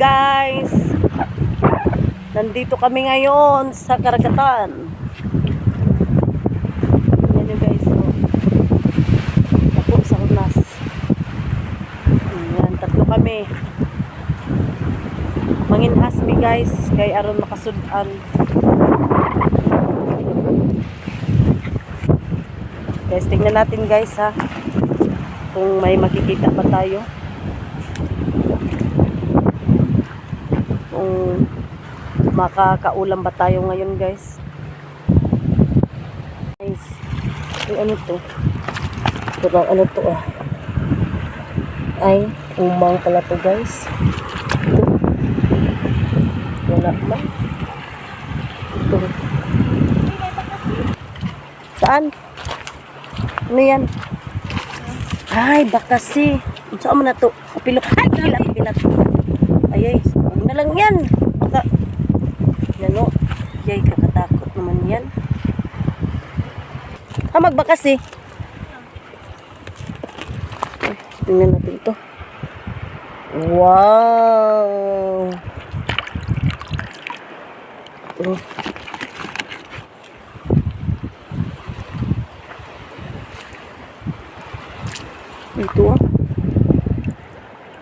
guys, nandito kami ngayon sa karagatan. Yan yun guys, so, ako sa unas. Yan, tatlo kami. Manginhas mi guys, kay aron makasudan. Guys, tingnan natin guys ha, kung may makikita pa tayo. Kung makakaulam ba tayo ngayon guys. Guys, ano to? Parang ano to ah. Ay, umang pala to guys. Wala man. Ito. Saan? Ano yan? Ay, bakasi. Saan mo na to? Pilok. Ay, pilat. Ay, huwag na lang yan. Baka, yan o. Yay, kakatakot naman yan. Magbakasi. Ay, tingnan natin ito. Wow. Ito. Ito ah.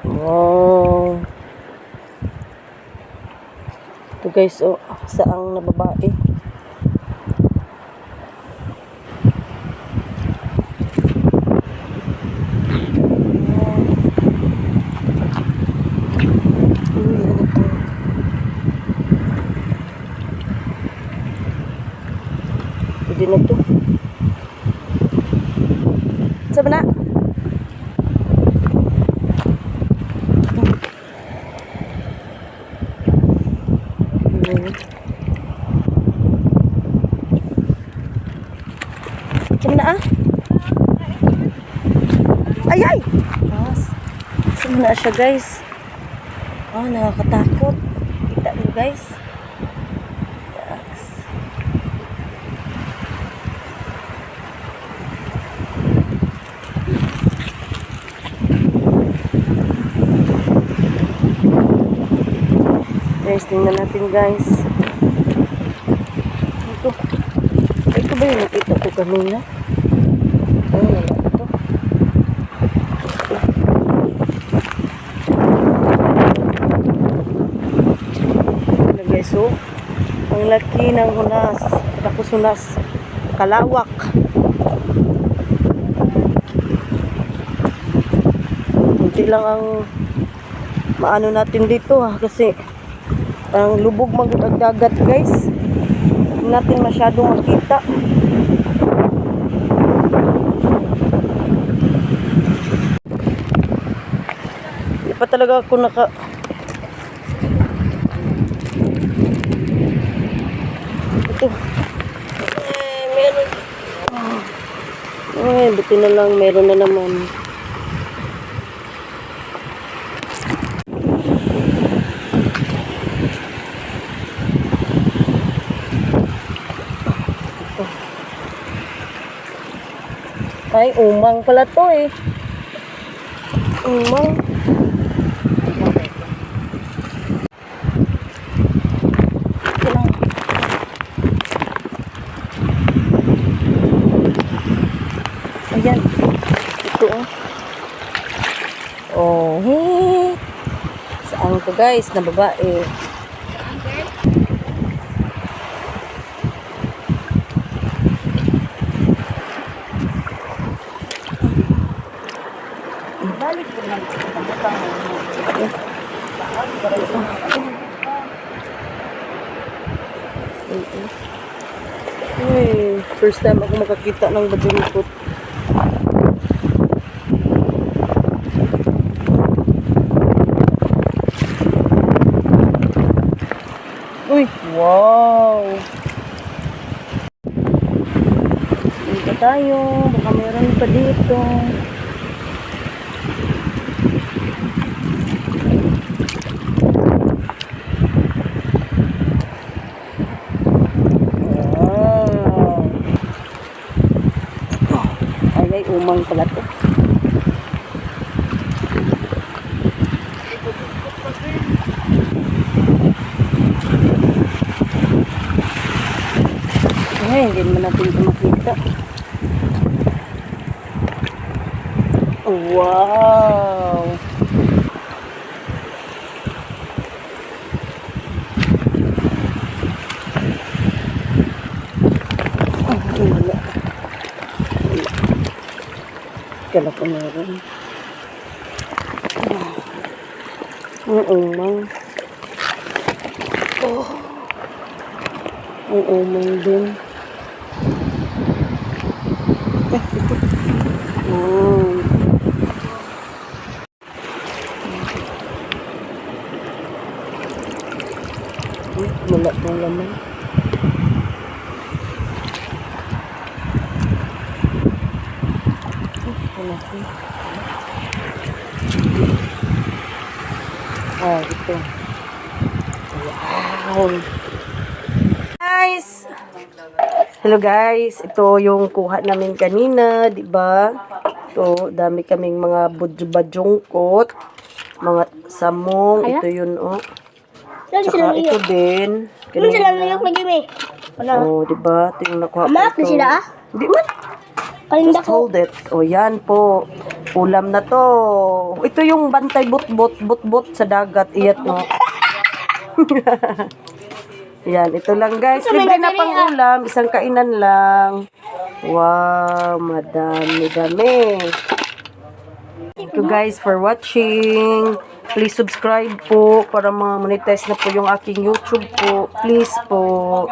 Wow. Ito guys, oh, saang na babae. Pwede na ito. Saan na? Saan na ah? Ay! Saan na siya guys? Oh, nakakatakot. Kita mo guys. Yes. Guys, tingnan natin guys. Ito ba yung nakita ko kanina? Ay, wala ito. Ano guys, oh. Ang laki ng hunas. Tapos hunas. Kalawak. Kunti lang ang maano natin dito ha. Kasi ang lubog magdagat guys. Hindi natin masyadong makita. Hindi pa talaga ako ito. Meron. Buti na lang meron na naman. Ay, umang pala to eh. Umang. Ito lang. Ayan. Ito oh. Oh, hey. Saan to guys? Na babae. Balik ko lang sa pagkakang first time ako makakita ng badungkot. Uy, wow. Dito tayo, baka meron pa dito. Ay, umang pala to. Ay, hindi naman natin ito makita. Wow! Wala. Kala ko meron. Ang umang. Oh. Ang umang din. Ito. Oh. Wala pong laman. Wala po. Ah, ito. Wow! Guys! Hello guys! Ito yung kuha namin kanina, di ba? Ito, dami kaming mga badyongkot, mga samong. Ito yun, oh. Tsaka ito din. Ano sila nayok lagi may? Oh, di ba? Ito yung nakuha ko Amak na ito. sila ah? Di man. Palinda Just ko. hold it. O, yan po. Ulam na to. Ito yung bantay bot-bot sa dagat. Iyat mo. Yan, ito lang guys. Libre na pang ulam. Isang kainan lang. Wow, madami-dami. Thank you guys for watching. Please subscribe po para ma-monetize na po yung aking YouTube po. Please po.